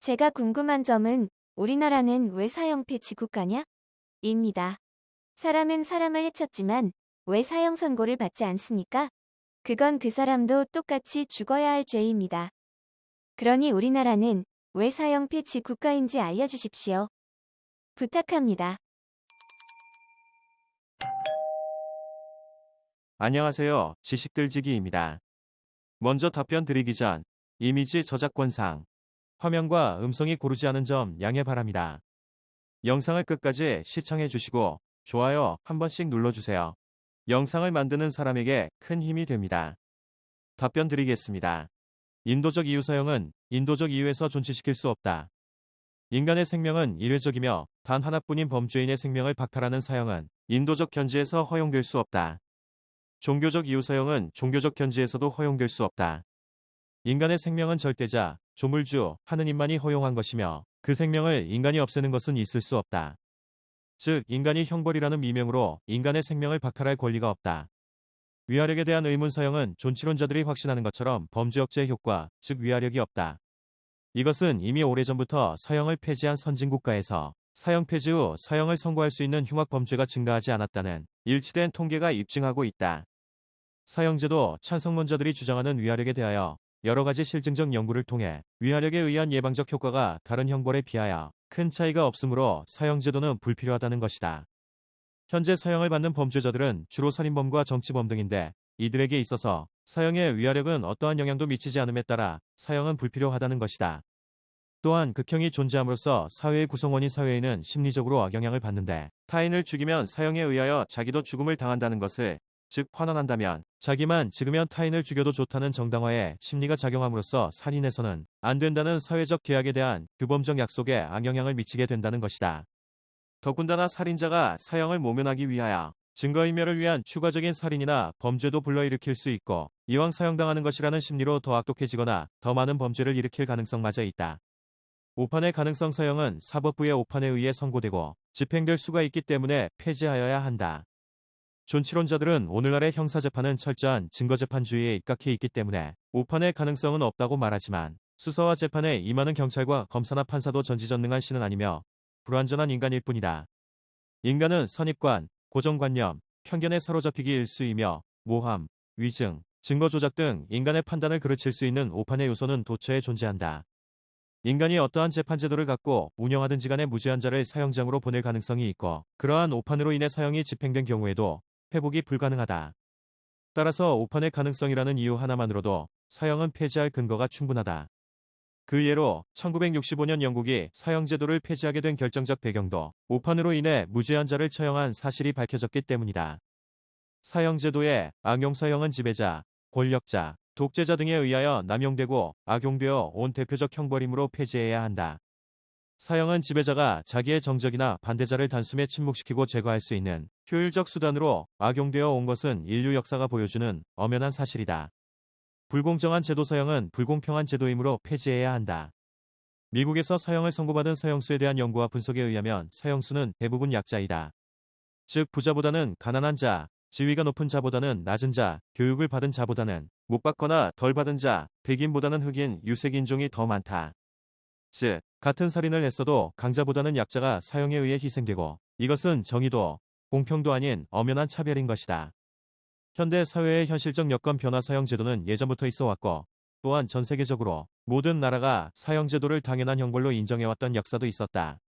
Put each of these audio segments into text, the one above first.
제가 궁금한 점은 우리나라는 왜 사형 폐지 국가냐? 입니다. 사람은 사람을 해쳤지만 왜 사형 선고를 받지 않습니까? 그건 그 사람도 똑같이 죽어야 할 죄입니다. 그러니 우리나라는 왜 사형 폐지 국가인지 알려주십시오. 부탁합니다. 안녕하세요. 지식들지기입니다. 먼저 답변 드리기 전 이미지 저작권상 화면과 음성이 고르지 않은 점 양해 바랍니다. 영상을 끝까지 시청해 주시고 좋아요 한 번씩 눌러주세요. 영상을 만드는 사람에게 큰 힘이 됩니다. 답변 드리겠습니다. 인도적 이유 사용은 인도적 이유에서 존치시킬 수 없다. 인간의 생명은 일회적이며 단 하나뿐인 범죄인의 생명을 박탈하는 사형은 인도적 견지에서 허용될 수 없다. 종교적 이유 사용은 종교적 견지에서도 허용될 수 없다. 인간의 생명은 절대자, 조물주, 하느님만이 허용한 것이며 그 생명을 인간이 없애는 것은 있을 수 없다. 즉 인간이 형벌이라는 미명으로 인간의 생명을 박탈할 권리가 없다. 위하력에 대한 의문 사용은 존치론자들이 확신하는 것처럼 범죄 억제 효과, 즉 위하력이 없다. 이것은 이미 오래전부터 사형을 폐지한 선진국가에서 사형 폐지 후 사형을 선고할 수 있는 흉악 범죄가 증가하지 않았다는 일치된 통계가 입증하고 있다. 사형제도 찬성론자들이 주장하는 위하력에 대하여 여러 가지 실증적 연구를 통해 위하력에 의한 예방적 효과가 다른 형벌에 비하여 큰 차이가 없으므로 사형제도는 불필요하다는 것이다. 현재 사형을 받는 범죄자들은 주로 살인범과 정치범 등인데 이들에게 있어서 사형의 위하력은 어떠한 영향도 미치지 않음에 따라 사형은 불필요하다는 것이다. 또한 극형이 존재함으로써 사회의 구성원인 사회인은 심리적으로 악영향을 받는데 타인을 죽이면 사형에 의하여 자기도 죽음을 당한다는 것을 즉 환원한다면 자기만 죽으면 타인을 죽여도 좋다는 정당화의 심리가 작용함으로써 살인에서는 안 된다는 사회적 계약에 대한 규범적 약속에 악영향을 미치게 된다는 것이다. 더군다나 살인자가 사형을 모면하기 위하여 증거인멸을 위한 추가적인 살인이나 범죄도 불러일으킬 수 있고 이왕 사형당하는 것이라는 심리로 더 악독해지거나 더 많은 범죄를 일으킬 가능성마저 있다. 오판의 가능성 사형은 사법부의 오판에 의해 선고되고 집행될 수가 있기 때문에 폐지하여야 한다. 존치론자들은 오늘날의 형사재판은 철저한 증거재판주의에 입각해 있기 때문에 오판의 가능성은 없다고 말하지만 수사와 재판에 임하는 경찰과 검사나 판사도 전지전능한 신은 아니며 불완전한 인간일 뿐이다. 인간은 선입관, 고정관념, 편견에 사로잡히기 일수이며 모함, 위증, 증거 조작 등 인간의 판단을 그르칠 수 있는 오판의 요소는 도처에 존재한다. 인간이 어떠한 재판제도를 갖고 운영하든지 간에 무죄한 자를 사형장으로 보낼 가능성이 있고 그러한 오판으로 인해 사형이 집행된 경우에도 회복이 불가능하다. 따라서 오판의 가능성이라는 이유 하나만으로도 사형은 폐지할 근거가 충분하다. 그 예로 1965년 영국이 사형제도를 폐지하게 된 결정적 배경도 오판으로 인해 무죄한 자를 처형한 사실이 밝혀졌기 때문이다. 사형제도의 악용사형은 지배자, 권력자, 독재자 등에 의하여 남용되고 악용되어 온 대표적 형벌이므로 폐지해야 한다. 사형은 지배자가 자기의 정적이나 반대자를 단숨에 침묵시키고 제거할 수 있는 효율적 수단으로 악용되어 온 것은 인류 역사가 보여주는 엄연한 사실이다. 불공정한 제도 사형은 불공평한 제도이므로 폐지해야 한다. 미국에서 사형을 선고받은 사형수에 대한 연구와 분석에 의하면 사형수는 대부분 약자이다. 즉 부자보다는 가난한 자, 지위가 높은 자보다는 낮은 자, 교육을 받은 자보다는 못 받거나 덜 받은 자, 백인보다는 흑인, 유색인종이 더 많다. 즉, 같은 살인을 했어도 강자보다는 약자가 사형에 의해 희생되고 이것은 정의도, 공평도 아닌 엄연한 차별인 것이다. 현대 사회의 현실적 여건 변화 사형제도는 예전부터 있어 왔고 또한 전 세계적으로 모든 나라가 사형제도를 당연한 형벌로 인정해왔던 역사도 있었다.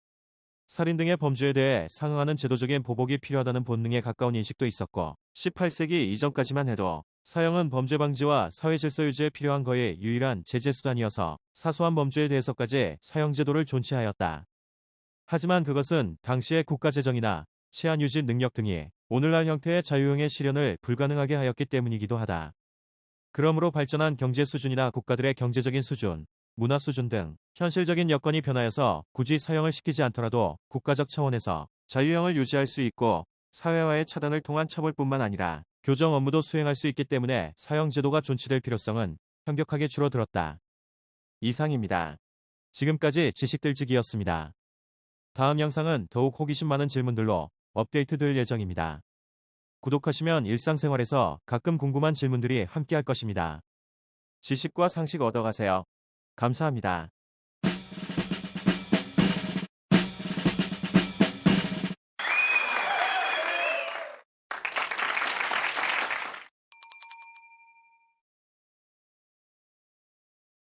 살인 등의 범죄에 대해 상응하는 제도적인 보복이 필요하다는 본능에 가까운 인식도 있었고 18세기 이전까지만 해도 사형은 범죄 방지와 사회 질서 유지에 필요한 거의 유일한 제재 수단이어서 사소한 범죄에 대해서까지 사형제도를 존치하였다. 하지만 그것은 당시의 국가 재정이나 치안 유지 능력 등이 오늘날 형태의 자유형의 실현을 불가능하게 하였기 때문이기도 하다. 그러므로 발전한 경제 수준이나 국가들의 경제적인 수준, 문화 수준 등 현실적인 여건이 변하여서 굳이 사형을 시키지 않더라도 국가적 차원에서 자유형을 유지할 수 있고 사회와의 차단을 통한 처벌뿐만 아니라 교정 업무도 수행할 수 있기 때문에 사형제도가 존치될 필요성은 현격하게 줄어들었다. 이상입니다. 지금까지 지식들지기였습니다. 다음 영상은 더욱 호기심 많은 질문들로 업데이트될 예정입니다. 구독하시면 일상생활에서 가끔 궁금한 질문들이 함께할 것입니다. 지식과 상식 얻어가세요. 감사합니다.